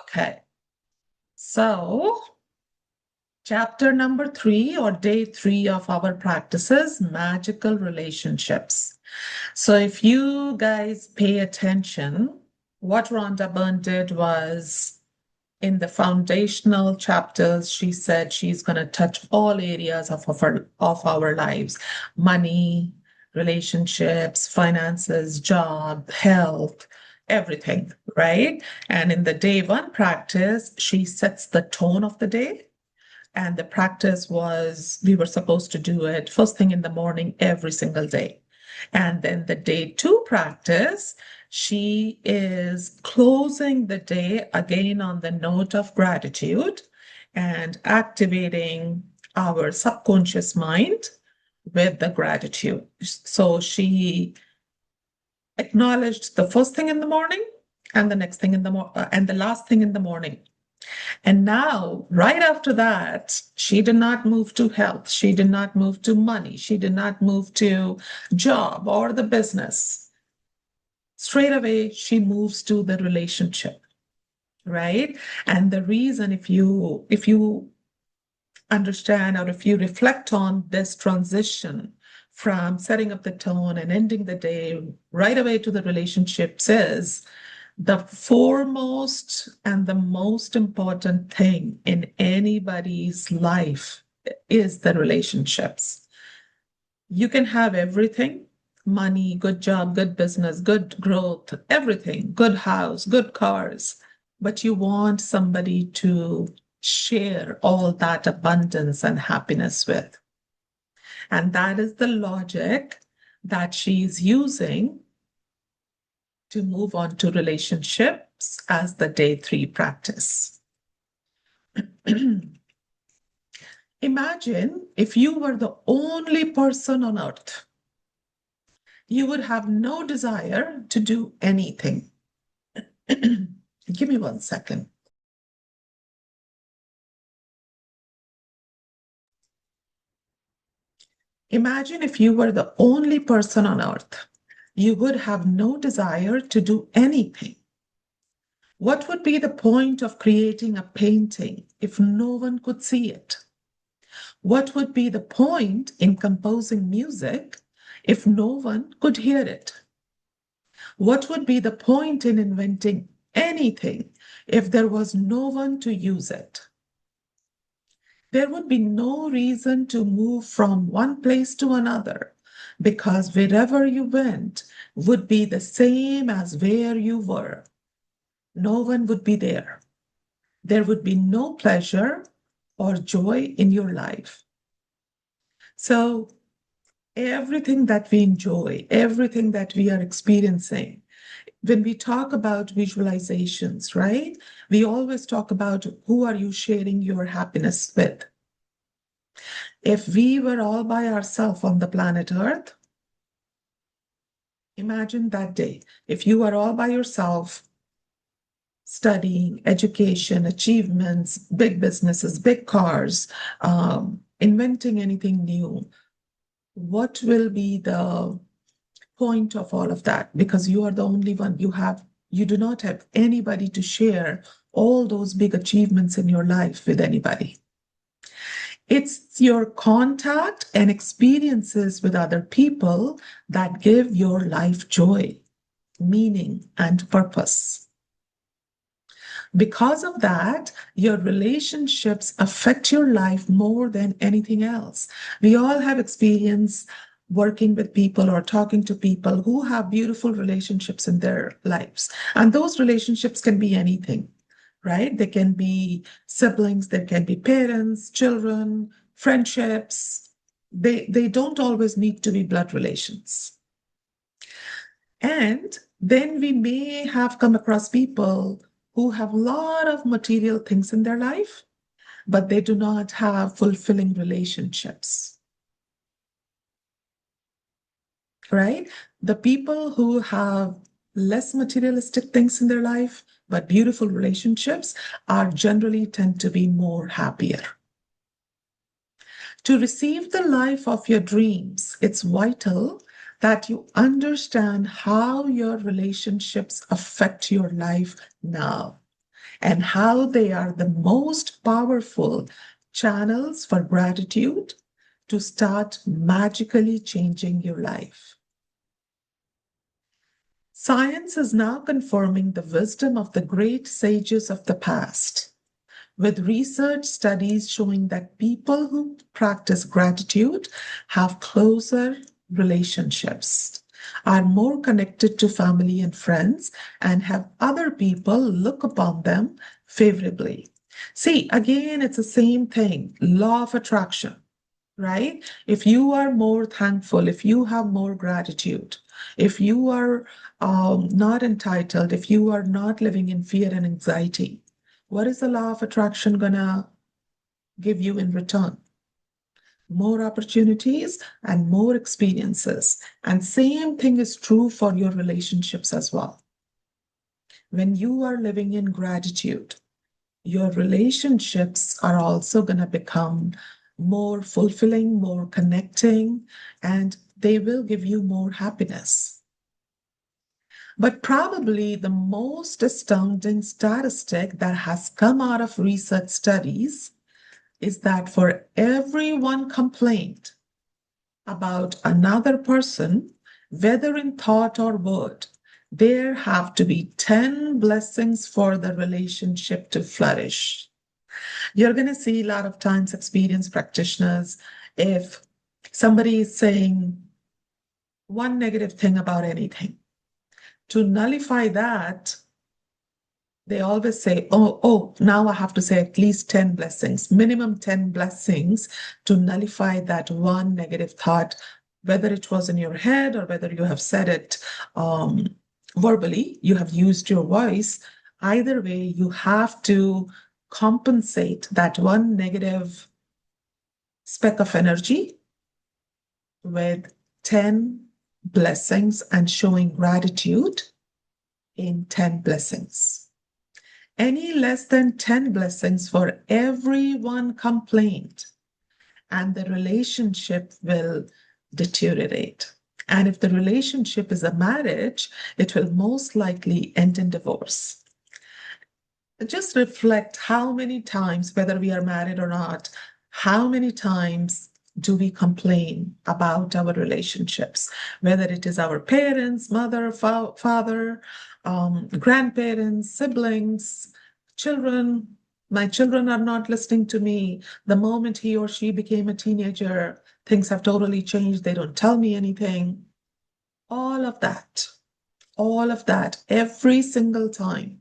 Okay. So, chapter number 3 or day 3 of our practices, magical relationships. So, if you guys pay attention, what Rhonda Byrne did was in the foundational chapters, she said she's going to touch all areas of our lives: money, relationships, finances, job, health, everything, right? And in the day 1 practice, she sets the tone of the day. And the practice was we were supposed to do it first thing in the morning every single day. And then the day 2 practice, she is closing the day again on the note of gratitude and activating our subconscious mind with the gratitude. So she acknowledged the first thing in the morning and the next thing in the and the last thing in the morning. And now, right after that, she did not move to health. She did not move to money. She did not move to job or the business. Straight away, she moves to the relationship, right? And the reason, if you understand or if you reflect on this transition from setting up the tone and ending the day right away to the relationships is the foremost and the most important thing in anybody's life is the relationships. You can have everything: money, good job, good business, good growth, everything, good house, good cars. But you want somebody to share all that abundance and happiness with. And that is the logic that she's using to move on to relationships as the day 3 practice. Imagine if you were the only person on earth. You would have no desire to do anything. Give me 1 second. Imagine if you were the only person on earth. You would have no desire to do anything. What would be the point of creating a painting if no one could see it? What would be the point in composing music if no one could hear it? What would be the point in inventing anything if there was no one to use it? There would be no reason to move from one place to another because wherever you went would be the same as where you were. No one would be there. There would be no pleasure or joy in your life. So, everything that we enjoy, everything that we are experiencing, when we talk about visualizations, right? We always talk about who are you sharing your happiness with? If we were all by ourselves on the planet Earth, imagine that day. If you are all by yourself, studying, education, achievements, big businesses, big cars, inventing anything new, what will be the point of all of that? Because you are the only one. You do not have anybody to share all those big achievements in your life with anybody. It's your contact and experiences with other people that give your life joy, meaning, and purpose. Because of that, your relationships affect your life more than anything else. We all have experience working with people or talking to people who have beautiful relationships in their lives. And those relationships can be anything, right? They can be siblings, they can be parents, children, friendships. They don't always need to be blood relations. And then we may have come across people who have a lot of material things in their life, but they do not have fulfilling relationships, right? The people who have less materialistic things in their life, but beautiful relationships are generally tend to be more happier. To receive the life of your dreams, it's vital that you understand how your relationships affect your life now. and how they are the most powerful channels for gratitude to start magically changing your life. Science is now confirming the wisdom of the great sages of the past, with research studies showing that people who practice gratitude have closer relationships, are more connected to family and friends, and have other people look upon them favorably. See, again, it's the same thing, law of attraction, right? If you are more thankful, if you have more gratitude, if you are not entitled, if you are not living in fear and anxiety, what is the law of attraction gonna give you in return? More opportunities and more experiences. And same thing is true for your relationships as well. When you are living in gratitude, your relationships are also going to become more fulfilling, more connecting, and they will give you more happiness. But probably the most astounding statistic that has come out of research studies is that for every one complaint about another person, whether in thought or word, there have to be 10 blessings for the relationship to flourish. You're going to see a lot of times experienced practitioners, if somebody is saying one negative thing about anything, to nullify that, they always say, now I have to say at least 10 blessings, minimum 10 blessings to nullify that one negative thought, whether it was in your head or whether you have said it verbally, you have used your voice. Either way, you have to compensate that one negative speck of energy with 10 blessings and showing gratitude in 10 blessings. Any less than 10 blessings for every one complaint, and the relationship will deteriorate. And if the relationship is a marriage, it will most likely end in divorce. Just reflect how many times, whether we are married or not, how many times do we complain about our relationships, whether it is our parents, mother, father, grandparents, siblings, children. My children are not listening to me. The moment he or she became a teenager, things have totally changed. They don't tell me anything. All of that, every single time.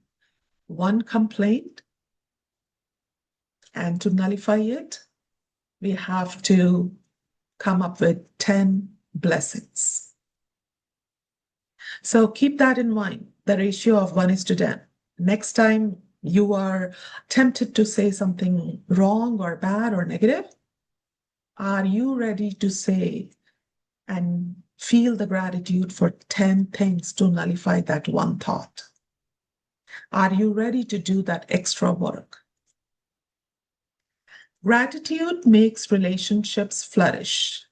One complaint, and to nullify it, we have to come up with 10 blessings. So keep that in mind, the ratio of 1:10. Next time you are tempted to say something wrong or bad or negative, are you ready to say and feel the gratitude for 10 things to nullify that one thought? Are you ready to do that extra work? Gratitude makes relationships flourish.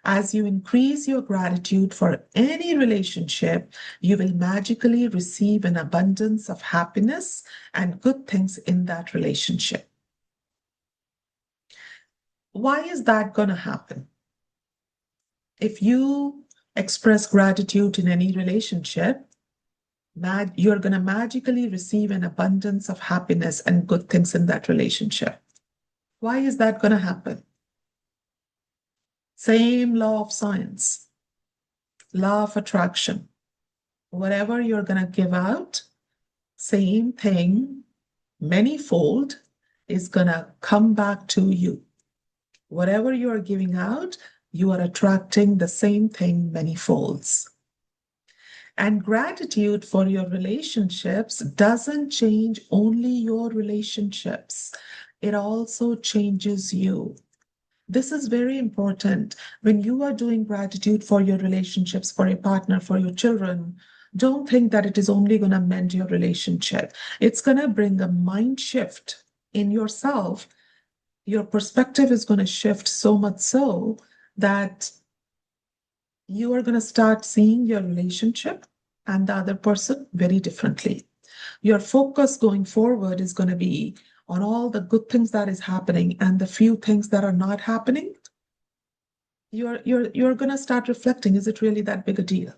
As you increase your gratitude for any relationship, you will magically receive an abundance of happiness and good things in that relationship. Why is that going to happen? If you express gratitude in any relationship, you're going to magically receive an abundance of happiness and good things in that relationship. Why is that going to happen? Same law of science, law of attraction. Whatever you're going to give out, same thing, manyfold, is going to come back to you. Whatever you are giving out, you are attracting the same thing many folds. And gratitude for your relationships doesn't change only your relationships, it also changes you. This is very important. When you are doing gratitude for your relationships, for your partner, for your children, don't think that it is only going to mend your relationship. It's going to bring a mind shift in yourself. Your perspective is going to shift so much so that you are going to start seeing your relationship and the other person very differently. Your focus going forward is going to be on all the good things that is happening and the few things that are not happening. You're going to start reflecting, is it really that big a deal?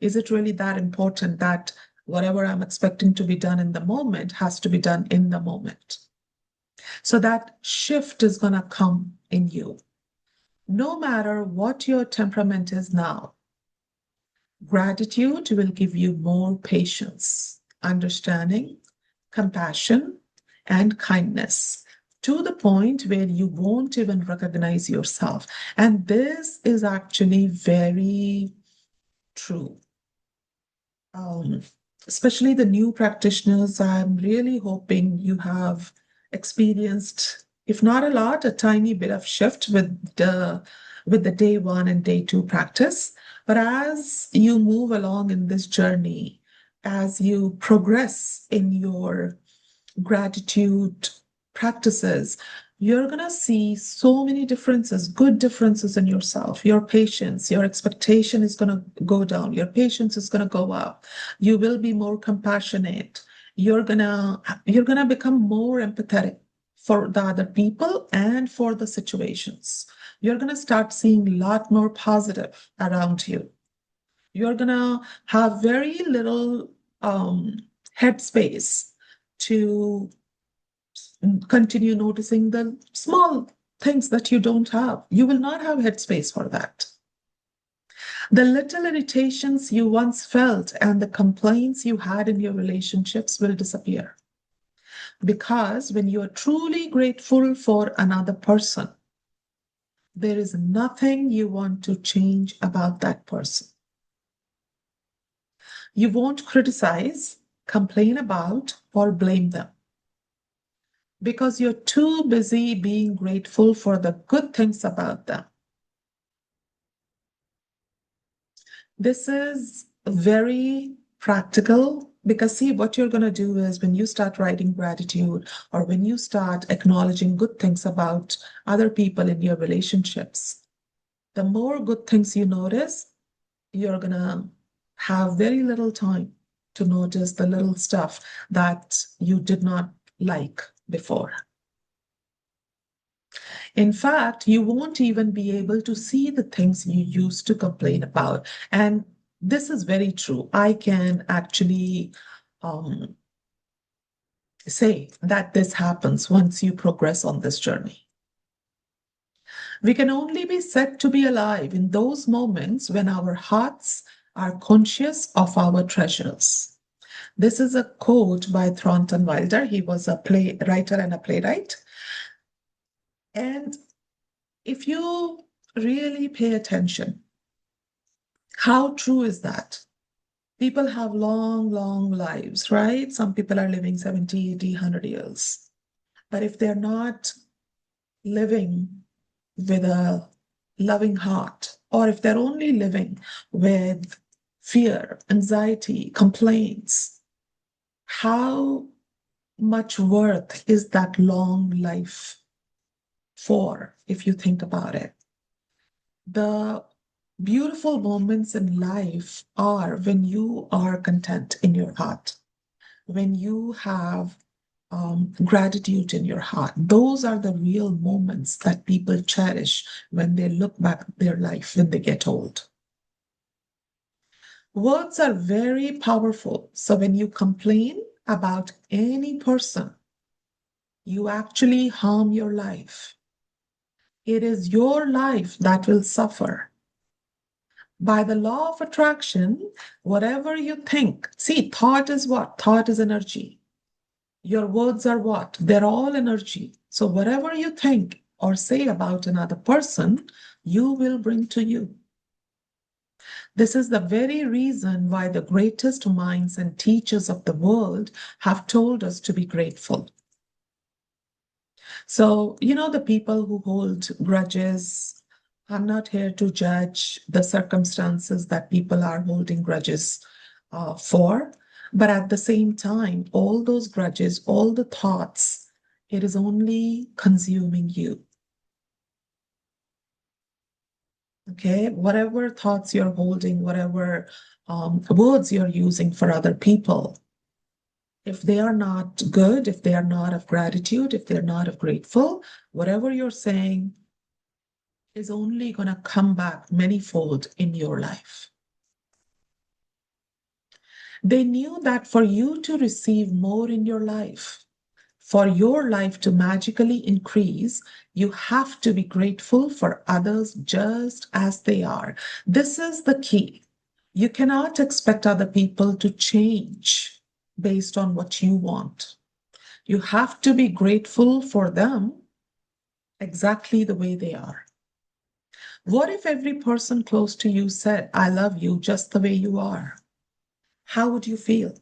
Is it really that important that whatever I'm expecting to be done in the moment has to be done in the moment? So that shift is going to come in you. No matter what your temperament is now, gratitude will give you more patience, understanding, compassion, and kindness to the point where you won't even recognize yourself. And this is actually very true. Um, Especially the new practitioners, I'm really hoping you have experienced, if not a lot, a tiny bit of shift with the day one and day two practice. But as you move along in this journey, as you progress in your gratitude practices, you're going to see so many differences, good differences in yourself. Your patience, your expectation is going to go down. Your patience is going to go up. You will be more compassionate. You're going to become more empathetic for the other people and for the situations. You're going to start seeing a lot more positive around you. You're going to have very little headspace to continue noticing the small things that you don't have. You will not have headspace for that. The little irritations you once felt and the complaints you had in your relationships will disappear. Because when you are truly grateful for another person, there is nothing you want to change about that person. You won't criticize, complain about, or blame them because you're too busy being grateful for the good things about them. This is very practical because, see, what you're going to do is when you start writing gratitude or when you start acknowledging good things about other people in your relationships, the more good things you notice, you're going to have very little time to notice the little stuff that you did not like before. In fact, you won't even be able to see the things you used to complain about. And this is very true. I can actually um, say that this happens once you progress on this journey. We can only be said to be alive in those moments when our hearts are conscious of our treasures. This is a quote by Thornton Wilder. He was a writer and a playwright. And if you really pay attention, how true is that? People have long, long lives, right? Some people are living 70, 80, 100 years. But if they're not living with a loving heart, or if they're only living with fear, anxiety, complaints, how much worth is that long life for, if you think about it? The beautiful moments in life are when you are content in your heart, when you have gratitude in your heart. Those are the real moments that people cherish when they look back at their life when they get old. Words are very powerful. So when you complain about any person, you actually harm your life. It is your life that will suffer. By the law of attraction, whatever you think, see, thought is what? Thought is energy. Your words are what? They're all energy. So whatever you think or say about another person, you will bring to you. This is the very reason why the greatest minds and teachers of the world have told us to be grateful. So, the people who hold grudges, I'm not here to judge the circumstances that people are holding grudges for, but at the same time, all those grudges, all the thoughts, it is only consuming you. Okay, whatever thoughts you're holding, whatever words you're using for other people, if they are not good, if they are not of gratitude, if they're not of grateful, whatever you're saying is only going to come back manyfold in your life. They knew that for you to receive more in your life, for your life to magically increase, you have to be grateful for others just as they are. This is the key. You cannot expect other people to change based on what you want. You have to be grateful for them exactly the way they are. What if every person close to you said, I love you just the way you are? How would you feel?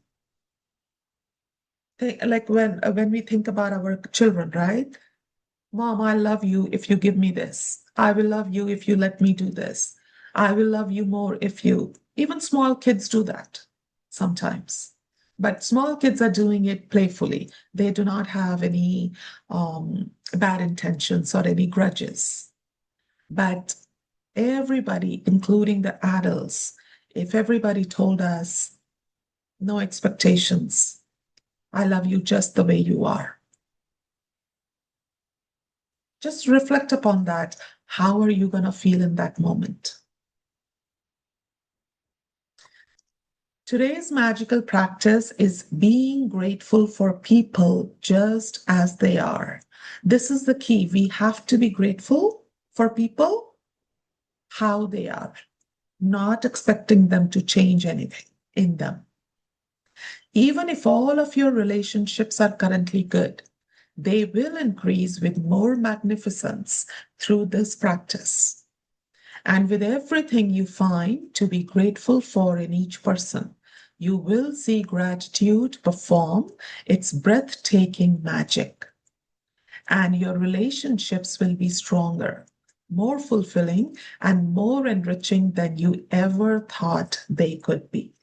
Like when we think about our children, right? Mom, I love you if you give me this. I will love you if you let me do this. I will love you more if you. Even small kids do that sometimes. But small kids are doing it playfully. They do not have any bad intentions or any grudges. But everybody, including the adults, if everybody told us, no expectations, I love you just the way you are. Just reflect upon that. How are you going to feel in that moment? Today's magical practice is being grateful for people just as they are. This is the key. We have to be grateful for people how they are, not expecting them to change anything in them. Even if all of your relationships are currently good, they will increase with more magnificence through this practice. And with everything you find to be grateful for in each person, you will see gratitude perform its breathtaking magic. And your relationships will be stronger, more fulfilling, and more enriching than you ever thought they could be.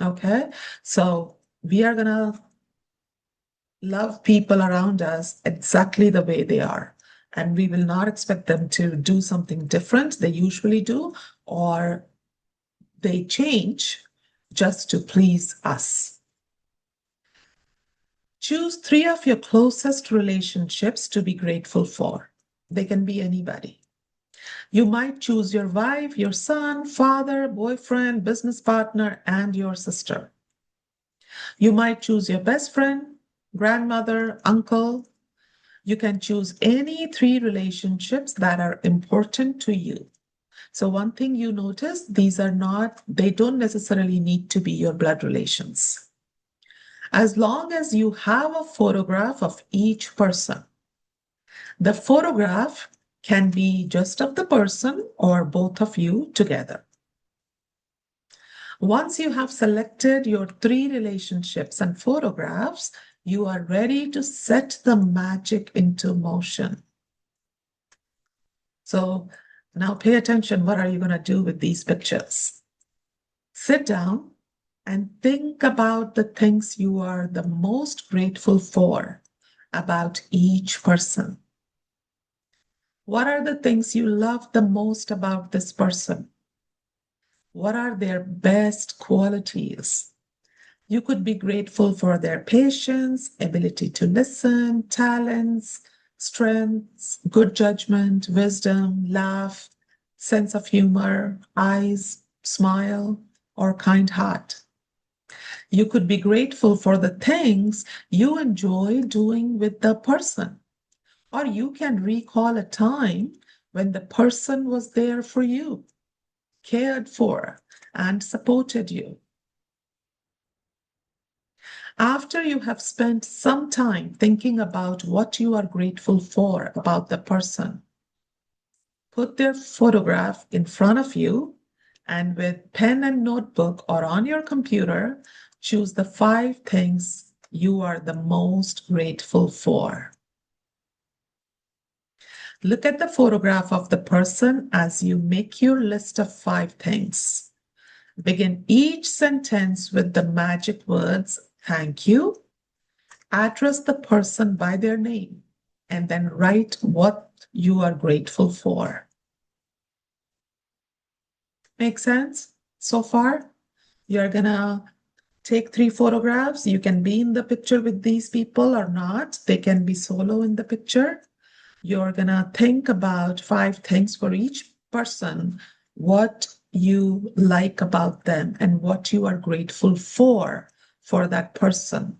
Okay? So we are going to love people around us exactly the way they are. And we will not expect them to do something different they usually do, or they change just to please us. Choose 3 of your closest relationships to be grateful for. They can be anybody. You might choose your wife, your son, father, boyfriend, business partner, and your sister. You might choose your best friend, grandmother, uncle. You can choose any 3 relationships that are important to you. So one thing you notice, they don't necessarily need to be your blood relations. As long as you have a photograph of each person, the photograph can be just of the person or both of you together. Once you have selected your 3 relationships and photographs, you are ready to set the magic into motion. So now pay attention. What are you going to do with these pictures? Sit down and think about the things you are the most grateful for about each person. What are the things you love the most about this person? What are their best qualities? You could be grateful for their patience, ability to listen, talents, strengths, good judgment, wisdom, laugh, sense of humor, eyes, smile, or kind heart. You could be grateful for the things you enjoy doing with the person, or you can recall a time when the person was there for you, cared for, and supported you. After you have spent some time thinking about what you are grateful for about the person, put their photograph in front of you and with pen and notebook or on your computer, choose the 5 things you are the most grateful for. Look at the photograph of the person as you make your list of 5 things. Begin each sentence with the magic words, thank you. Address the person by their name and then write what you are grateful for. Make sense so far? You're gonna Take 3 photographs. You can be in the picture with these people or not. They can be solo in the picture. You're going to think about 5 things for each person, what you like about them and what you are grateful for that person.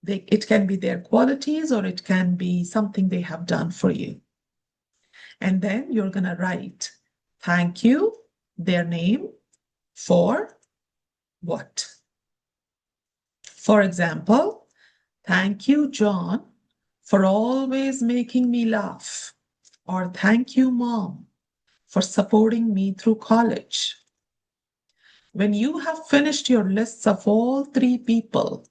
It can be their qualities or it can be something they have done for you. And then you're going to write thank you, their name, for what. For example, thank you, John, for always making me laugh. Or thank you, Mom, for supporting me through college. When you have finished your lists of all 3 people,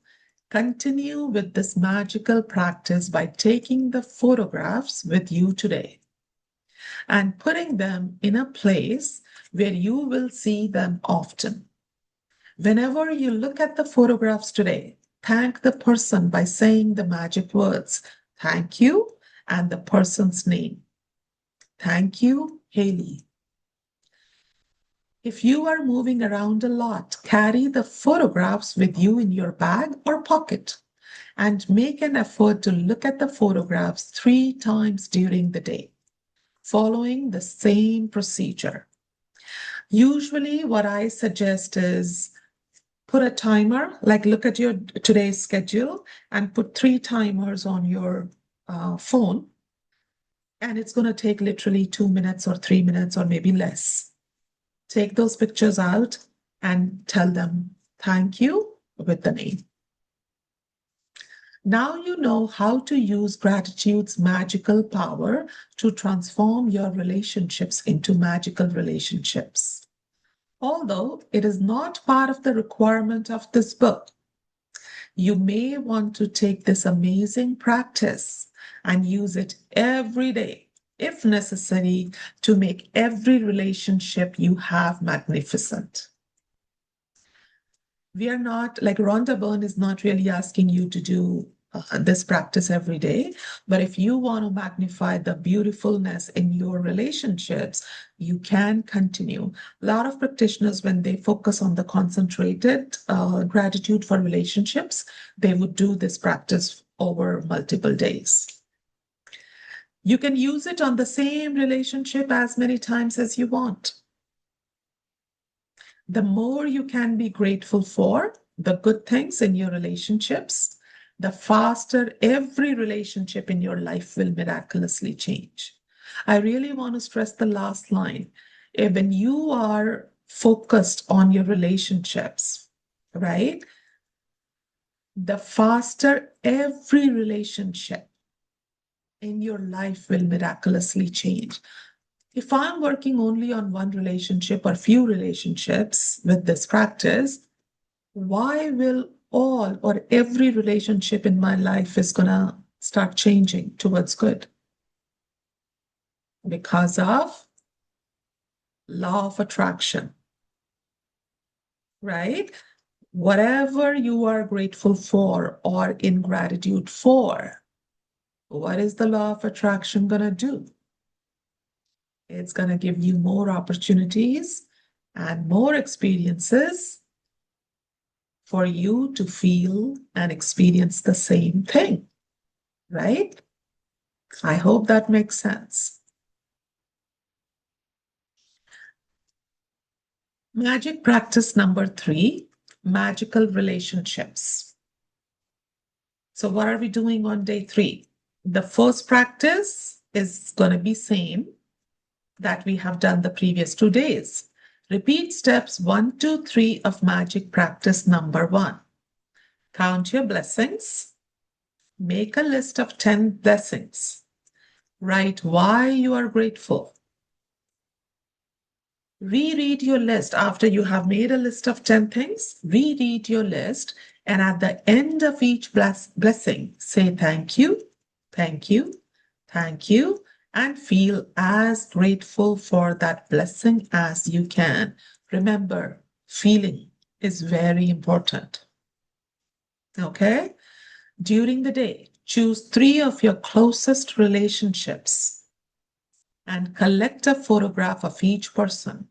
continue with this magical practice by taking the photographs with you today and putting them in a place where you will see them often. Whenever you look at the photographs today, thank the person by saying the magic words, thank you, and the person's name. Thank you, Haley. If you are moving around a lot, carry the photographs with you in your bag or pocket and make an effort to look at the photographs 3 times during the day, following the same procedure. Usually, what I suggest is put a timer, like look at your today's schedule and put 3 timers on your phone. And it's going to take literally 2 minutes or 3 minutes or maybe less. Take those pictures out and tell them thank you with the name. Now you know how to use gratitude's magical power to transform your relationships into magical relationships. Although it is not part of the requirement of this book, you may want to take this amazing practice and use it every day, if necessary, to make every relationship you have magnificent. We are not, like Rhonda Byrne is not really asking you to do this practice every day. But if you want to magnify the beautifulness in your relationships, you can continue. A lot of practitioners, when they focus on the concentrated gratitude for relationships, they would do this practice over multiple days. You can use it on the same relationship as many times as you want. The more you can be grateful for the good things in your relationships, the faster every relationship in your life will miraculously change. I really want to stress the last line. When you are focused on your relationships, right? The faster every relationship in your life will miraculously change. If I'm working only on one relationship or few relationships with this practice, why will all or every relationship in my life is going to start changing towards good? Because of law of attraction, right? Whatever you are grateful for or in gratitude for, what is the law of attraction going to do? It's going to give you more opportunities and more experiences for you to feel and experience the same thing, right? I hope that makes sense. Magic practice number 3, magical relationships. So what are we doing on day 3? The first practice is going to be same that we have done the previous 2 days. Repeat steps 1, 2, 3 of magic practice number 1. Count your blessings. Make a list of 10 blessings. Write why you are grateful. Reread your list after you have made a list of 10 things. Reread your list, and at the end of each blessing, say thank you, thank you, thank you, and feel as grateful for that blessing as you can. Remember, feeling is very important. Okay? During the day, choose 3 of your closest relationships and collect a photograph of each person.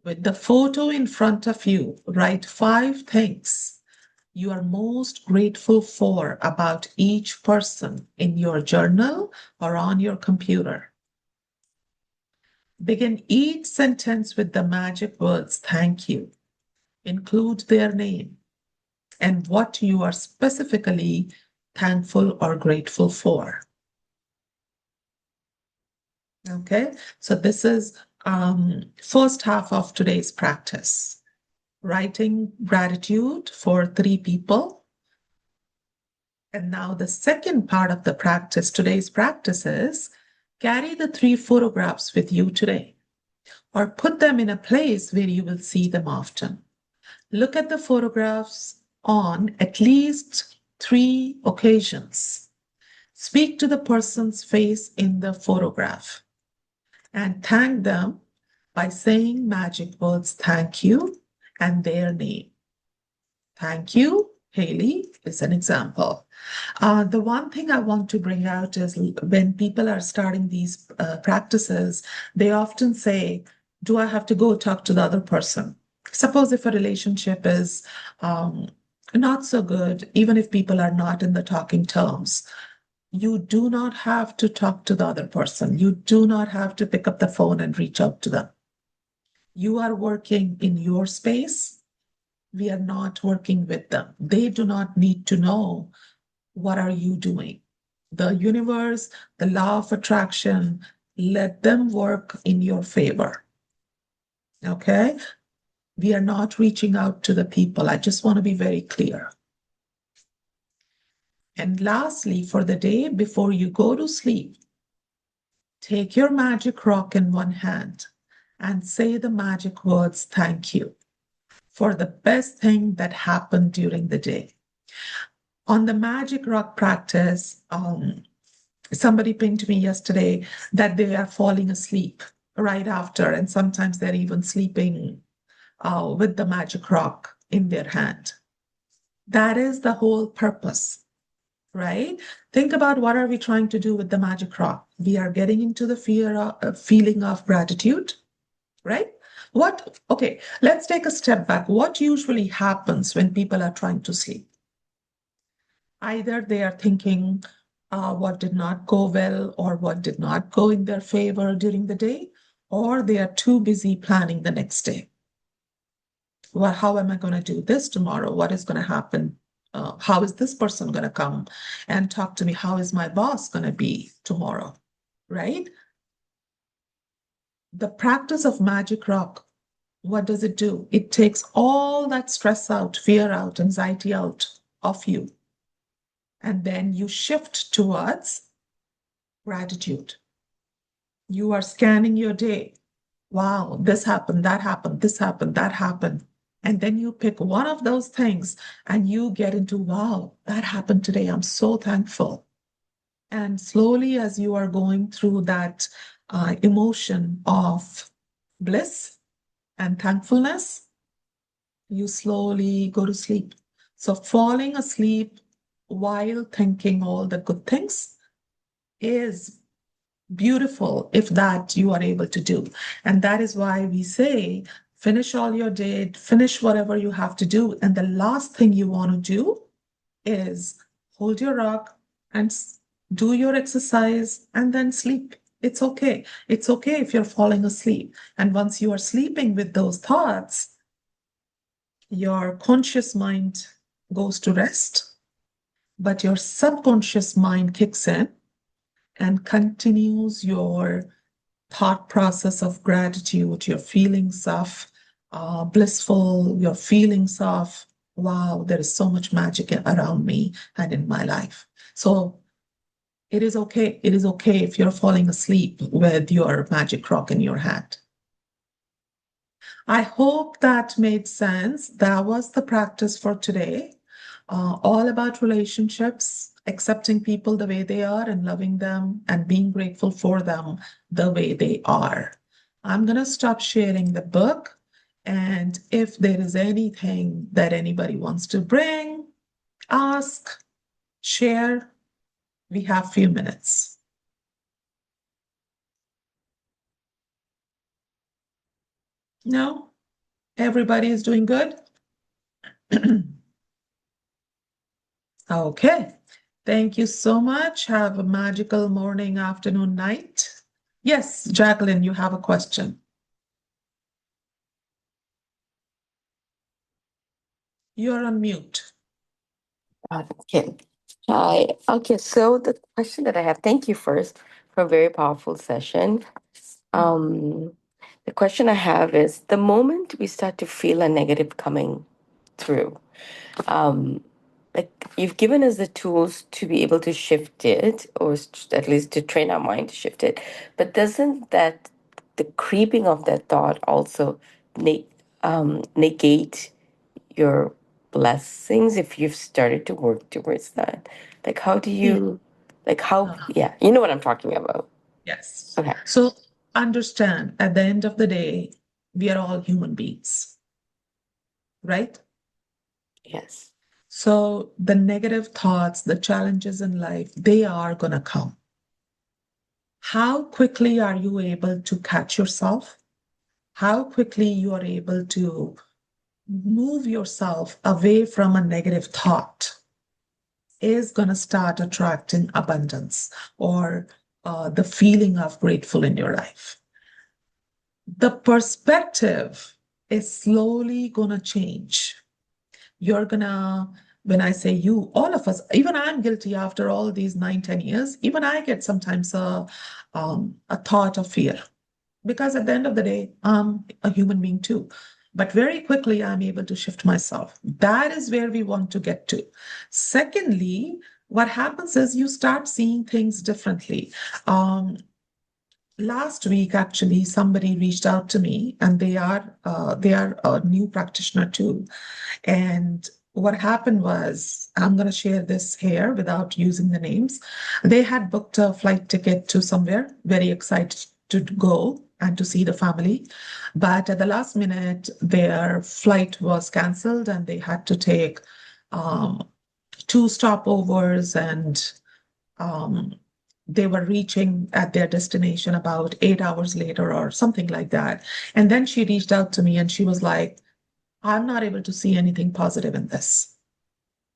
With the photo in front of you, write 5 things you are most grateful for about each person in your journal or on your computer. Begin each sentence with the magic words thank you. Include their name and what you are specifically thankful or grateful for. Okay, so this is first half of today's practice. Writing gratitude for 3 people. And now the second part of the practice, today's practice is carry the 3 photographs with you today or put them in a place where you will see them often. Look at the photographs on at least 3 occasions. Speak to the person's face in the photograph and thank them by saying magic words, thank you, and their name. Thank you, Haley, is an example. The one thing I want to bring out is when people are starting these practices, they often say, do I have to go talk to the other person? Suppose if a relationship is not so good, even if people are not in the talking terms, you do not have to talk to the other person. You do not have to pick up the phone and reach out to them. You are working in your space. We are not working with them. They do not need to know what are you doing. The universe, the law of attraction, let them work in your favor. Okay? We are not reaching out to the people. I just want to be very clear. And lastly, for the day before you go to sleep, take your magic rock in one hand and say the magic words, thank you, for the best thing that happened during the day. On the magic rock practice, somebody pinged me yesterday that they are falling asleep right after, and sometimes they're even sleeping with the magic rock in their hand. That is the whole purpose, right? Think about what are we trying to do with the magic rock? We are getting into the feeling of gratitude, right? Okay, let's take a step back. What usually happens when people are trying to sleep? Either they are thinking what did not go well or what did not go in their favor during the day, or they are too busy planning the next day. Well, how am I going to do this tomorrow? What is going to happen? How is this person going to come and talk to me? How is my boss going to be tomorrow? Right? The practice of magic rock, what does it do? It takes all that stress out, fear out, anxiety out of you. And then you shift towards gratitude. You are scanning your day. Wow, this happened, that happened, this happened, that happened. And then you pick one of those things and you get into, wow, that happened today. I'm so thankful. And slowly, as you are going through that emotion of bliss and thankfulness, you slowly go to sleep. So, falling asleep while thinking all the good things is beautiful if that you are able to do. And that is why we say finish all your day, finish whatever you have to do. And the last thing you want to do is hold your rock and do your exercise and then sleep. It's okay. It's okay if you're falling asleep. And once you are sleeping with those thoughts, your conscious mind goes to rest, but your subconscious mind kicks in and continues your thought process of gratitude, your feelings of blissful, your feelings of, wow, there is so much magic around me and in my life. So it is okay. It is okay if you're falling asleep with your magic rock in your hand. I hope that made sense. That was the practice for today. All about relationships, accepting people the way they are and loving them and being grateful for them the way they are. I'm going to stop sharing the book. And if there is anything that anybody wants to bring, ask, share, we have a few minutes. No? Everybody is doing good? Okay. Thank you so much. Have a magical morning, afternoon, night. Yes, Jacqueline, you have a question. You're on mute. Okay. Hi. Okay, so the question that I have, thank you first for a very powerful session. Um, the question I have is the moment we start to feel a negative coming through, um, like you've given us the tools to be able to shift it, or at least to train our mind to shift it. But doesn't that the creeping of that thought also ne- negate your blessings if you've started to work towards that? Like, how do Yeah. you, like, how, Uh, yeah, you know what I'm talking about. yes. Okay. So understand at the end of the day, we are all human beings, right? Yes. So the negative thoughts, the challenges in life, they are going to come. How quickly are you able to catch yourself? How quickly you are able to move yourself away from a negative thought is going to start attracting abundance or the feeling of grateful in your life. The perspective is slowly going to change. You're going to, when I say you, all of us, even I'm guilty after all these 9, 10 years, even I get sometimes a thought of fear because at the end of the day, I'm a human being too. But very quickly, I'm able to shift myself. That is where we want to get to. Secondly, what happens is you start seeing things differently. Last week, actually, somebody reached out to me, and they are a new practitioner too. And what happened was, I'm going to share this here without using the names. They had booked a flight ticket to somewhere, very excited to go and to see the family. But at the last minute, their flight was canceled and they had to take um, two stopovers and um, they were reaching at their destination about 8 hours later or something like that. And then she reached out to me and she was like, I'm not able to see anything positive in this.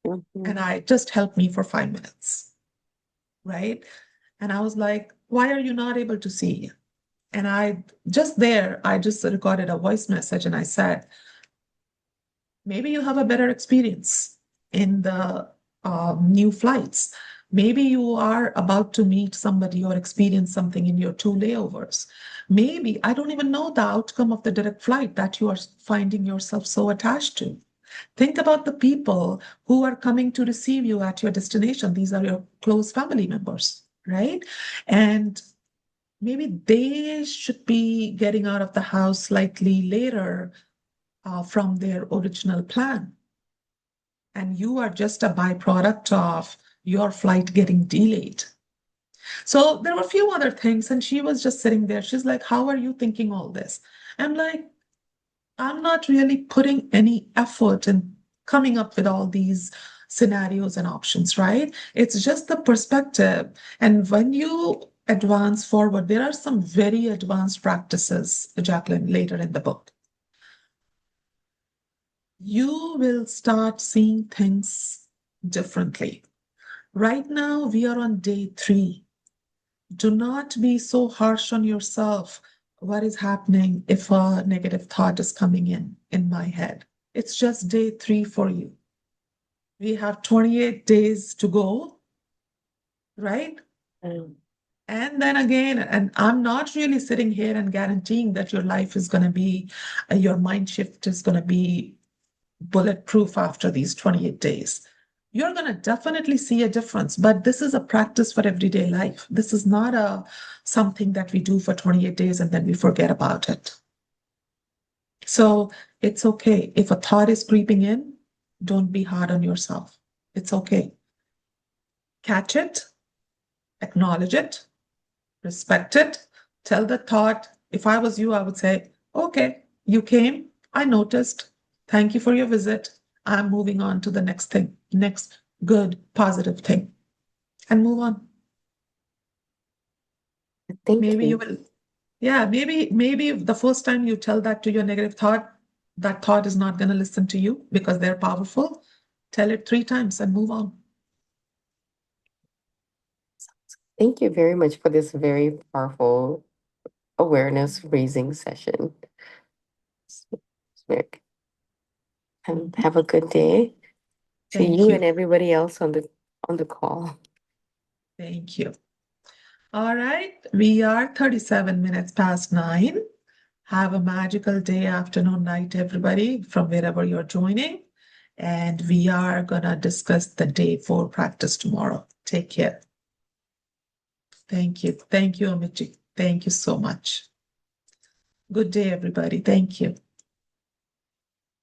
Mhm. And I just helped me for 5 minutes, right? And I was like, why are you not able to see? And I just recorded a voice message and I said, maybe you have a better experience in the new flights. Maybe you are about to meet somebody or experience something in your two layovers. Maybe I don't even know the outcome of the direct flight that you are finding yourself so attached to. Think about the people who are coming to receive you at your destination. These are your close family members, right? And maybe they should be getting out of the house slightly later from their original plan. And you are just a byproduct of your flight getting delayed. So there were a few other things, and she was just sitting there. She's like, how are you thinking all this? I'm like, I'm not really putting any effort in coming up with all these scenarios and options, right? It's just the perspective. And when you advance forward, there are some very advanced practices, Jacqueline, later in the book. You will start seeing things differently. Right now, we are on day 3. Do not be so harsh on yourself. What is happening if a negative thought is coming in my head? It's just day 3 for you. We have 28 days to go, right? Mm. And then again, and I'm not really sitting here and guaranteeing that your life is going to be, your mind shift is going to be bulletproof after these 28 days. You're going to definitely see a difference, but this is a practice for everyday life. This is not a something that we do for 28 days and then we forget about it. So it's okay. If a thought is creeping in, don't be hard on yourself. It's okay. Catch it, acknowledge it, respect it, tell the thought. If I was you, I would say, okay, you came, I noticed. Thank you for your visit. I'm moving on to the next thing, next good, positive thing, and move on. Thank Maybe you you. will, yeah, maybe the first time you tell that to your negative thought, that thought is not going to listen to you because they're powerful, tell it 3 times and move on. Thank you very much for this very powerful awareness raising session. And have a good day to Thank you you. and everybody else on the call. Thank you. All right, we are 37 minutes past 9. Have a magical day, afternoon, night, everybody, from wherever you're joining. And we are going to discuss the day 4 practice tomorrow. Take care. Thank you. Thank you, Amitji. Thank you so much. Good day, everybody. Thank you.